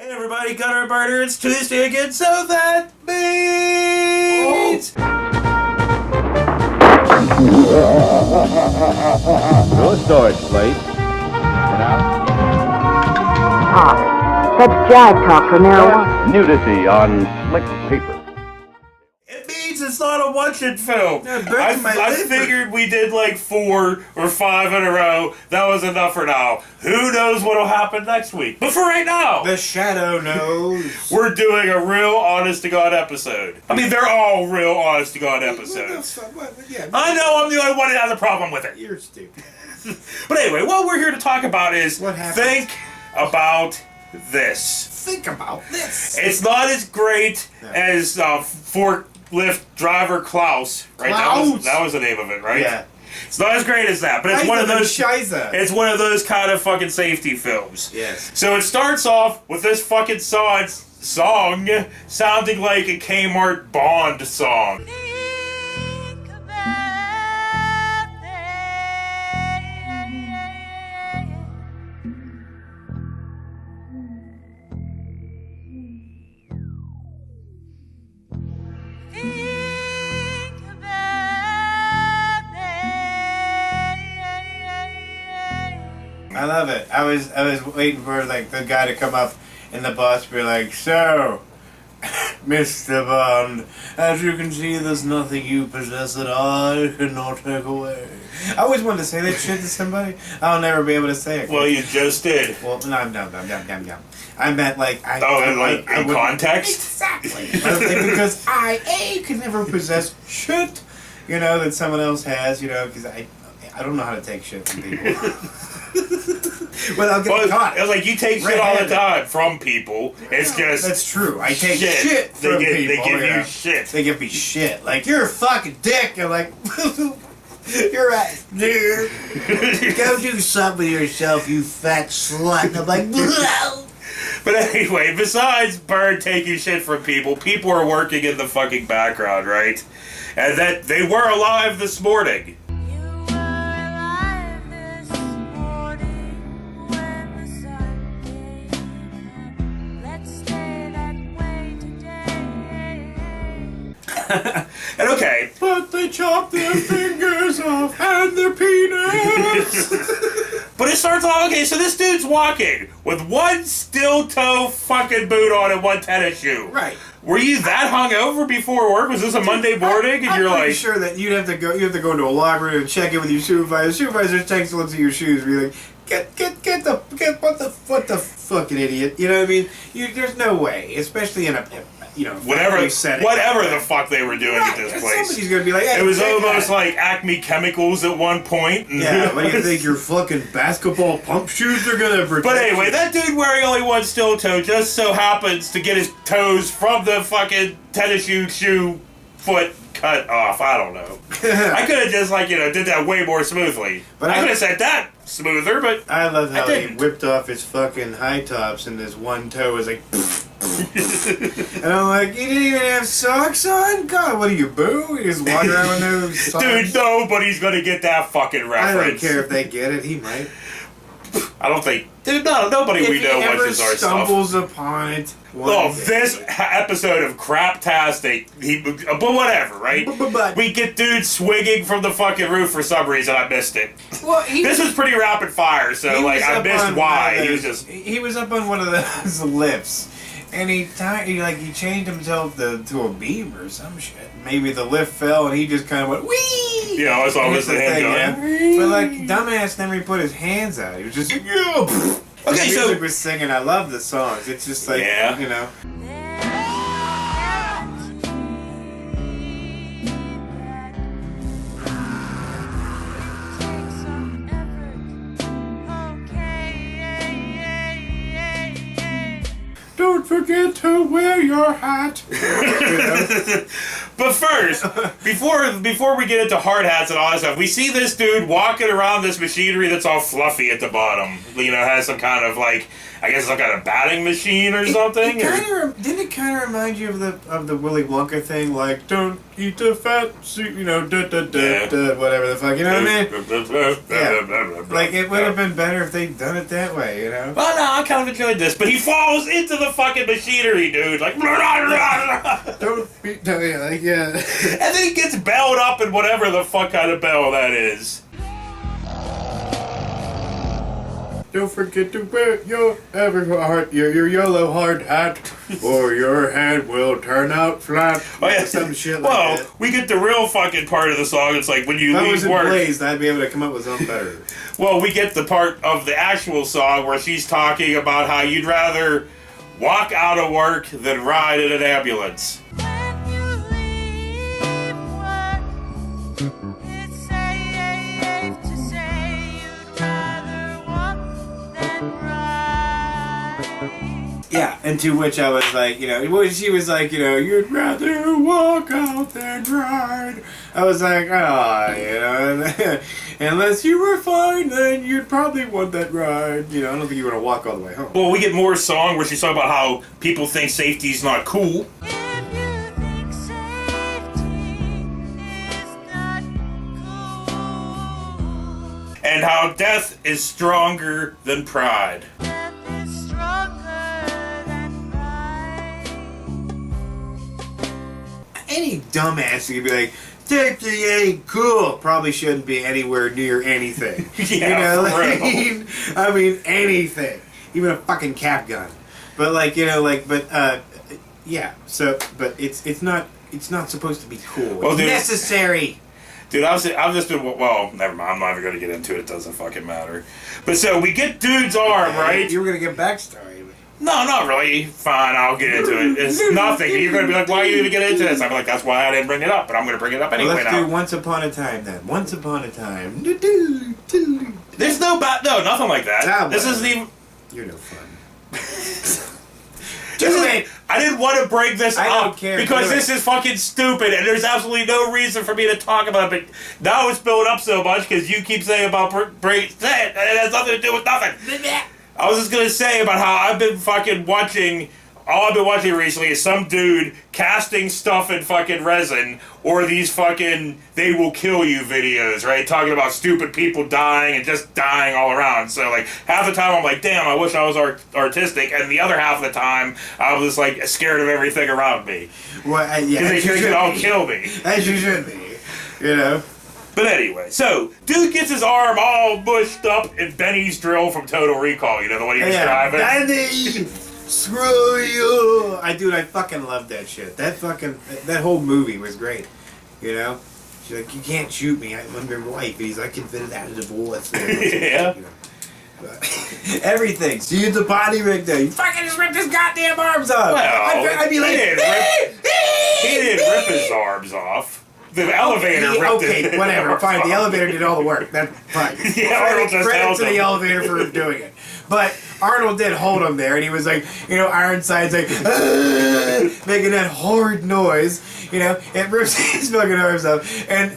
Hey everybody, Gunner Burner, it's Tuesday again, so that means... No storage place. Talk. That's jive talk from now on. Nudity on slick paper. It means it's not a watch-it film. Yeah, back to my I liver. figured we did like 4 or 5 in a row. That was enough for now. Who knows what'll happen next week? But for right now, The shadow knows. we're doing a real honest-to-God episode. I mean, they're all real honest-to-God episodes. Yeah, I know I'm the only one that has a problem with it. you're stupid. But anyway, what we're here to talk about is What happened? think about this. Think about this. It's not as great No. as forklift driver Klaus, right? Klaus! That was the name of it, right? Yeah. It's not as great as that, but it's one of those. Shiza. It's one of those kind of fucking safety films. Yes. So it starts off with this fucking song sounding like a Kmart Bond song. Think about Think about I love it. I was waiting for like the guy to come up in the bus, be like, "So, Mr. Bond, as you can see, there's nothing you possess that I cannot take away." I always wanted to say that shit to somebody. I'll never be able to say it. Well, you just did. Well, no. I meant like I. I In wouldn't- context? Exactly. Because I could never possess shit, that someone else has, because I don't know how to take shit from people. Without getting caught. It's like you take shit all the Red-handed. time from people. It's just That's true. I take shit. shit from They people. give yeah. you shit. They give me shit. Like, you're a fucking dick. You're like, you're right, dude. Go do something with yourself, you fat slut. And I'm like, "Blow." But anyway, besides Bird taking shit from people are working in the fucking background, right? And that they were alive this morning. You were alive this morning when the sun came. Let's stay that way today. And okay, But they chop their fingers off and their penis. but it starts off, okay, so this dude's walking with one steel toe fucking boot on and one tennis shoe. Right. Were you that hungover before work? Was this a Monday morning? And I'm you're pretty like, sure that you have to go into a locker room and check in with your supervisor. The supervisor takes a look at your shoes and be like, what the fucking idiot. You know what I mean? There's no way, especially in a whatever setting. the fuck they were doing at this place. Somebody's gonna be like, hey, It was take almost that. like Acme Chemicals at one point. Yeah, what do you think your fucking basketball pump shoes are gonna protect? But anyway, you? that dude wearing only one steel toe just so happens to get his toes from the fucking tennis shoe foot cut off. I don't know. I could have just did that way more smoothly. But I I- could have said that smoother, but I love how he didn't. whipped off his fucking high tops and his one toe was like. And I'm like, you didn't even have socks on? God, what are you, boo? You just walk around with no socks? dude, nobody's gonna get that fucking I reference. don't care if they get it. He might. I don't think. Dude, no, nobody If we he know ever watches our stuff. stumbles upon it. Oh, this episode of Craptastic, but whatever, right? But- We get dudes swinging from the fucking roof for some reason. I missed it. Well, This was pretty rapid fire, so he was I up missed on why. one of He was those- just He was up on one of those lifts. And he changed himself to a beam or some shit. Maybe the lift fell and he just kind of went wee. You know, it's always And the hit hand thing, going. But like dumbass never even put his hands out. He was just like, yeah. Okay, the so- music was singing. I love the songs. It's just like Yeah. Don't forget to wear your hat. But first, before we get into hard hats and all that stuff, we see this dude walking around this machinery that's all fluffy at the bottom. Has some kind of I guess some kind of batting machine or something. Didn't it kind of remind you of the Willy Wonka thing? Like, don't eat the fat, you know, whatever the fuck, you know what I mean? Yeah. Like, it would have been better if they'd done it that way, you know? Well, no, I kind of enjoyed this, but he falls into the fucking machinery, dude. Like, Don't be, no, yeah, like, yeah. and then he gets belled up in whatever the fuck kind of bell that is. Don't forget to wear your your yellow hard hat, or your head will turn out flat. Oh, yeah. Some shit like that. Well, we get the real fucking part of the song. It's like when you If I was leave in work. Blazed, I'd be able to come up with something better. Well, we get the part of the actual song where she's talking about how you'd rather walk out of work than ride in an ambulance. When you leave work, it's safe to say you'd rather walk than ride. Yeah, and to which I was like, you know, when she was like, you know, you'd rather walk out than ride. I was like, oh, you know, unless you were fine, then you'd probably want that ride. You know, I don't think you want to walk all the way home. Well, we get more song where she's talking about how people think safety's not cool. If you think safety is not cool, And how death is stronger than pride. death is stronger than pride. Any dumbass could be like, safety ain't cool. Probably shouldn't be anywhere near anything. Yeah, you know, for real. I mean, anything. Even a fucking cap gun. But like, you know, like, but yeah. So, but it's not supposed to be cool. Well, It's dude- necessary. Dude, I've just been, well, never mind. I'm not even going to get into it. It doesn't fucking matter. But so we get dude's arm, right? You were gonna get backstory. No, not really. Fine, I'll get into it. It's nothing. You're going to be like, why are you even get into this? I'm like, that's why I didn't bring it up, but I'm going to bring it up Well, anyway let's now. do Once Upon a Time then. Once Upon a Time. There's no nothing like that. Ah, This whatever. isn't even. You're no fun. This is- I didn't want to bring this I up don't care. because Do this it. is fucking stupid and there's absolutely no reason for me to talk about it. But now it's built up so much because you keep saying about break. It has nothing to do with nothing. I was just gonna say about how I've been fucking watching. All I've been watching recently is some dude casting stuff in fucking resin or these fucking they will kill you videos, right? Talking about stupid people dying and just dying all around. So, like, half the time I'm like, damn, I wish I was artistic. And the other half of the time, I was just, like, scared of everything around me. Well, yeah, Because they as you could should all be. kill me. As you should be. You know? But anyway, so, dude gets his arm all mushed up in Benny's drill from Total Recall. You know, the one he was driving? Danny! Screw you! I fucking love that shit. That whole movie was great. You know? She's like, you can't shoot me, I'm your wife. He's like, consider that a divorce. Yeah. You know? Everything. See the body right there. You fucking just ripped his goddamn arms off. Well, I'd be like, he didn't rip his arms off. The elevator ripped his okay, whatever, arms fine. off. The elevator did all the work. That's fine. Yeah, Arnold just Credit held to the him. elevator for doing it. But Arnold did hold him there, and he was like, you know, Ironside's like, "Ah," making that horrid noise. You know, it rips his fucking arms off. And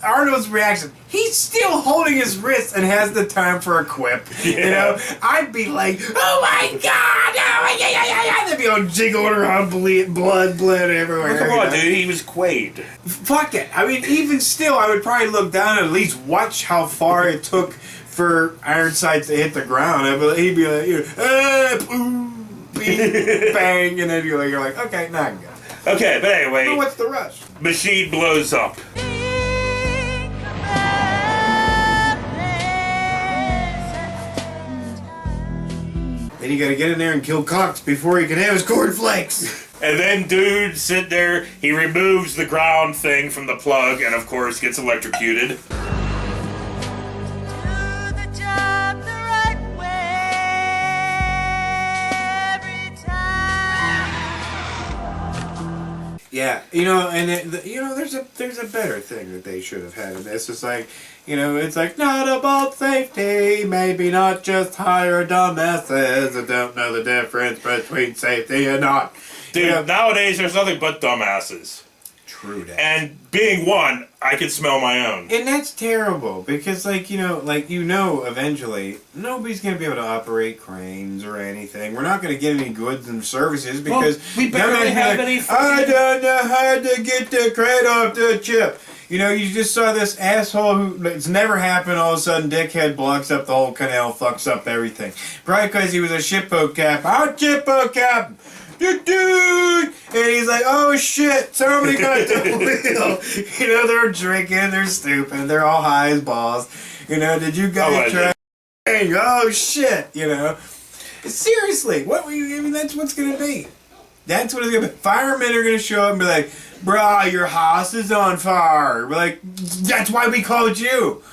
Arnold's reaction, he's still holding his wrist and has the time for a quip. You Yeah. know, I'd be like, oh my god, oh, yeah. They'd be all jiggling around, blood everywhere. Well, come you on, know? dude. He was Quaid. Fuck it. I mean, even still, I would probably look down and at least watch how far it took for Ironsides to hit the ground. He'd be like, you know, boom, beep, bang, and then you're like, okay, now I can go. Okay, but anyway, But what's the rush? machine blows up. Think about this. Then you gotta get in there and kill Cox before he can have his cornflakes. And then dude sit there, he removes the ground thing from the plug and of course gets electrocuted. Do the job the right way every time. Yeah, you know, and there's a better thing that they should have had in this. It's like, you know, it's like not about safety, maybe not just hire dumbasses that don't know the difference between safety and not. Dude, You know, nowadays there's nothing but dumbasses. true that. And being one, I can smell my own. And that's terrible because, eventually nobody's gonna be able to operate cranes or anything. We're not gonna get any goods and services because we barely have any. I don't know how to get the crane off the chip. You just saw this asshole who it's never happened. All of a sudden, dickhead blocks up the whole canal, fucks up everything. Probably because he was a shipboat captain. I'm shipboat captain. Dude, and he's like, oh shit, somebody got the wheel. They're drinking, they're stupid, they're all high as balls. Did you guys try? Oh shit, Seriously, that's what's gonna be. That's what it's gonna be. Firemen are gonna show up and be like, brah, your house is on fire. We're like, that's why we called you.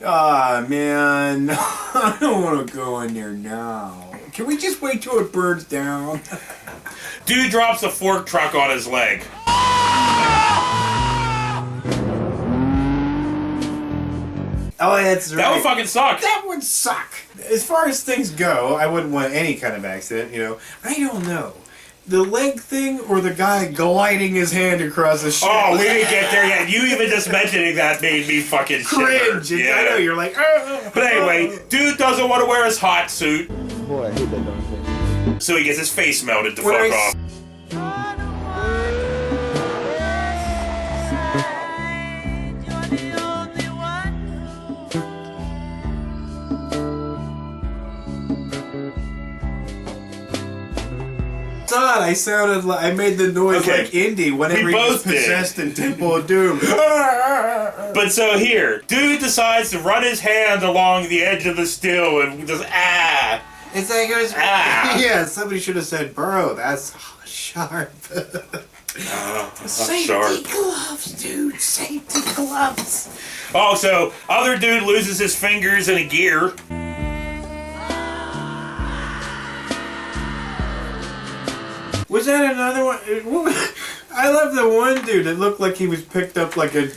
Aw, man, I don't want to go in there now. Can we just wait till it burns down? Dude drops a fork truck on his leg. Oh, that's right. That would fucking suck. That would suck. As far as things go, I wouldn't want any kind of accident, I don't know. The leg thing or the guy gliding his hand across the ship? Oh, we didn't get there yet. You even just mentioning that made me fucking cringe. shiver. Yeah. I know, you're like, But anyway, dude doesn't want to wear his hot suit. Boy, I hate that darn thing. So he gets his face melted to When fuck I off. I sounded like I made the noise like Indy whenever he was possessed in Temple of Doom. But so here, dude decides to run his hand along the edge of the steel and just It's like it was. Yeah, somebody should have said, "Bro, that's sharp." Safety sharp. gloves, dude. Safety gloves. Oh, so other dude loses his fingers in a gear. Was that another one? I love the one dude that looked like he was picked up by a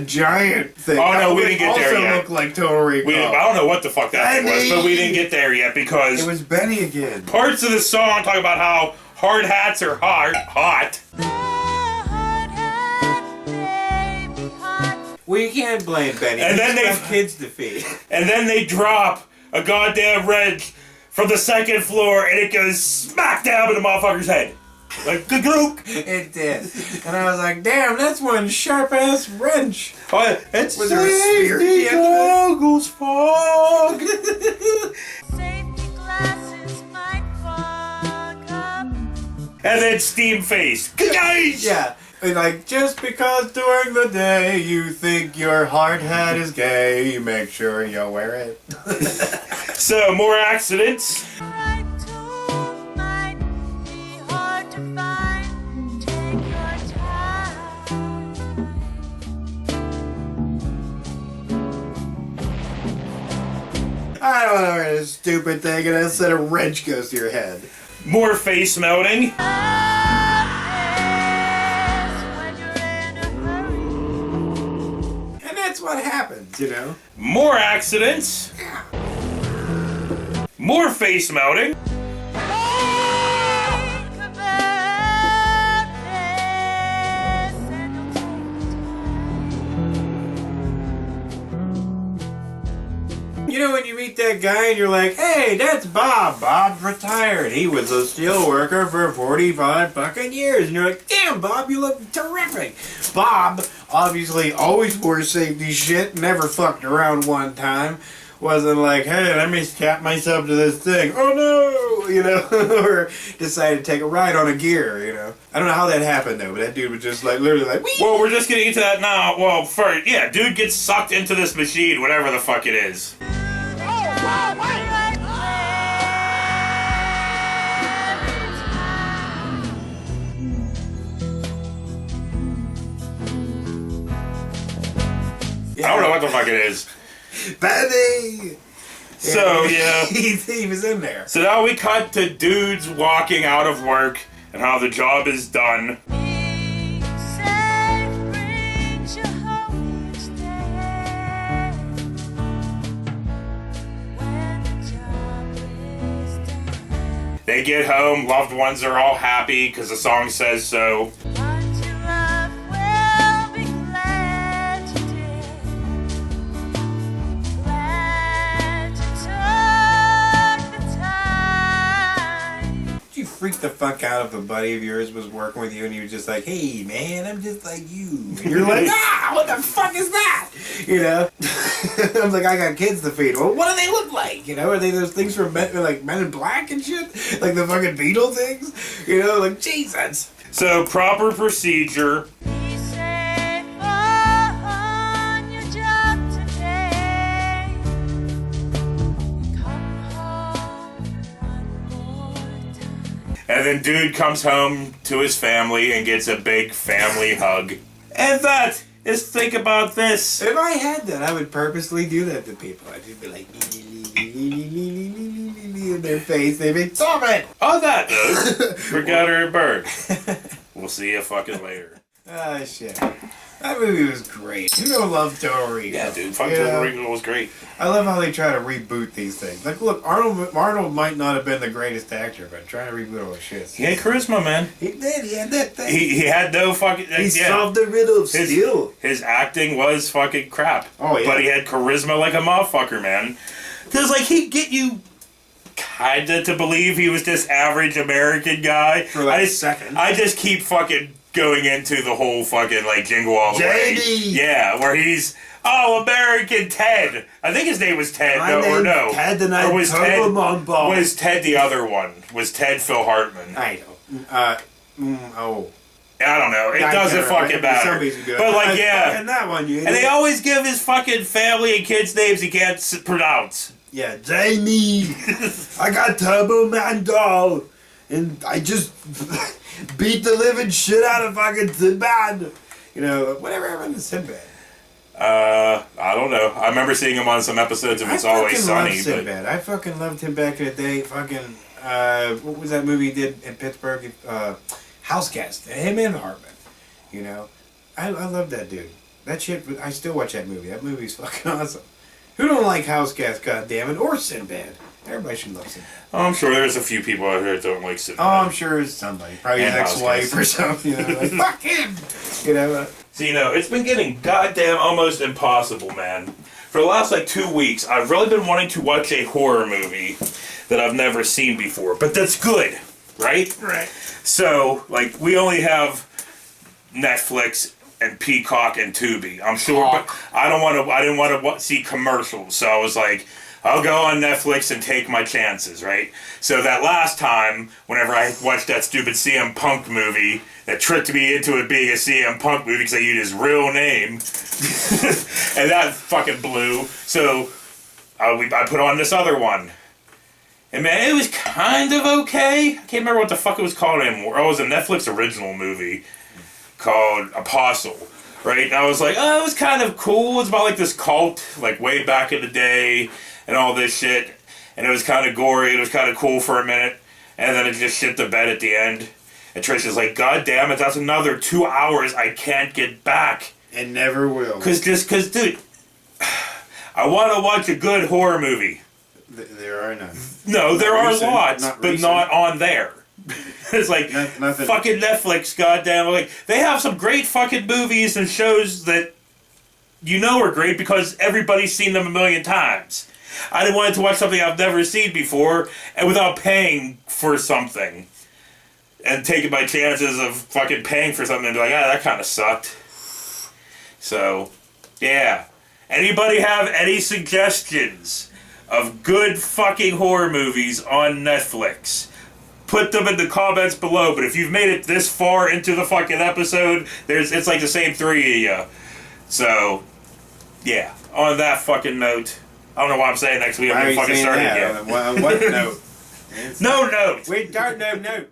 giant thing. Oh no, we didn't get there yet. Also looked like Total Recall. I don't know what the fuck that thing was, but we didn't get there yet because it was Benny again. Parts of the song talk about how hard hats are hot. Well, you can't blame Benny. And then they have kids to feed. And then they drop a goddamn wrench from the second floor, and it goes smack down in the motherfucker's head. Like, gook. It did. And I was like, damn, that's one sharp-ass wrench. Oh, it's Was there a spear at the end goggles fog. Safety glasses might fog up. And then steam face. Yeah. And like, just because during the day you think your hard hat is gay, make sure you wear it. So, more accidents. Right tool might be hard to find. Take your time. I don't know this stupid thing, and instead a wrench goes to your head. More face melting. And that's what happens, More accidents. More face melting. When you meet that guy and you're like, hey, that's Bob. Bob's retired. He was a steel worker for 45 fucking years. And you're like, damn, Bob, you look terrific. Bob obviously always wore safety shit, never fucked around one time. Wasn't like, hey, let me strap myself to this thing. Oh no, or decided to take a ride on a gear, I don't know how that happened though, but that dude was just like, literally like, whee! Well, we're just getting into that now. Well, first, yeah, dude gets sucked into this machine, whatever the fuck it is. I don't know what the fuck it is. Benny! So, yeah. he was in there. So now we cut to dudes walking out of work and how the job is done. Being safe brings you home each day. When the job is done. They get home, loved ones are all happy because the song says so. Aren't you loved when the fuck out if a buddy of yours was working with you and he was just like, hey man, I'm just like you. And you're like, what the fuck is that? You know? I'm like, I got kids to feed. Well, what do they look like? You know, are they those things from Men in Black and shit? Like the fucking beetle things? You know, like, Jesus. So, proper procedure. Be safe on your job today. Come home one more time. And then dude comes home to his family and gets a big family hug. And that is Think About This. If I had that, I would purposely do that to people. I'd just be like, in their face. They'd be, stop it! On that note, forgot her bird. We'll see you fucking later. Ah, shit. That movie was great. You know, love Torrico. Yeah, dude. Fucking Torrico was great. I love how they try to reboot these things. Like, look, Arnold might not have been the greatest actor, but trying to reboot all the shit. He had charisma, man. He did. He had that thing. He had no fucking... He solved the riddle of steel. His acting was fucking crap. Oh, yeah. But he had charisma like a motherfucker, man. Because, like, he'd get you kinda to believe he was this average American guy. For like a second. I just keep fucking going into the whole fucking, like, Jingle All the Way. JD! Yeah, where he's... Oh, American Ted. I think his name was Ted. My name's no. Ted and I Or was Pokemon Ball. Was Ted the other one? Was Ted Phil Hartman? I know. Oh. I don't know. It doesn't fucking matter. But like, yeah. And that one, you And they always give his fucking family and kids names he can't pronounce. Yeah, Jamie. I got Turbo Man doll, and I just beat the living shit out of fucking Sinbad. You know, whatever happened to Sinbad? I don't know. I remember seeing him on some episodes of It's Always Sunny. Sinbad. I fucking loved him back in the day. Fucking, what was that movie he did in Pittsburgh? Houseguest. Him and Hartman. You know, I love that dude. That shit. I still watch that movie. That movie's fucking awesome. Who don't like Houseguest, goddammit, or Sinbad? Everybody should love Sinbad. Oh, I'm sure there's a few people out here that don't like Sinbad. Oh, I'm sure it's somebody. Probably his And ex-wife Houseguest. or something. You know, like, fuck him! You know? So, you know, it's been getting goddamn almost impossible, man. For the last, like, 2 weeks, I've really been wanting to watch a horror movie that I've never seen before. But that's good, right? Right. So, like, we only have Netflix and Peacock and Tubi. I'm sure, but I didn't want to see commercials. So I was like, I'll go on Netflix and take my chances, right? So that last time, whenever I watched that stupid CM Punk movie that tricked me into it being a CM Punk movie because I used his real name, and that fucking blew. So I put on this other one. And man, it was kind of okay. I can't remember what the fuck it was called anymore. Oh, it was a Netflix original movie called Apostle, right? And I was like, oh, it was kind of cool. It's about like this cult, like way back in the day and all this shit. And it was kind of gory. It was kind of cool for a minute. And then it just shit the bed at the end. And Trish is like, God damn it, that's another 2 hours I can't get back. And never will. Cause dude, I want to watch a good horror movie. There are none. No, there are recent, lots, not but recent. not on there. It's like, Nothing. fucking Netflix, goddamn. Like, they have some great fucking movies and shows that you know are great because everybody's seen them a million times. I didn't want to watch something I've never seen before and without paying for something. And taking my chances of fucking paying for something and be like, ah, that kind of sucked. So, yeah. Anybody have any suggestions of good fucking horror movies on Netflix? Put them in the comments below, but if you've made it this far into the fucking episode, it's like the same three of you. So, yeah. On that fucking note, I don't know why I'm saying next week. I'm gonna fucking start again. What note? No note. Wait, no note.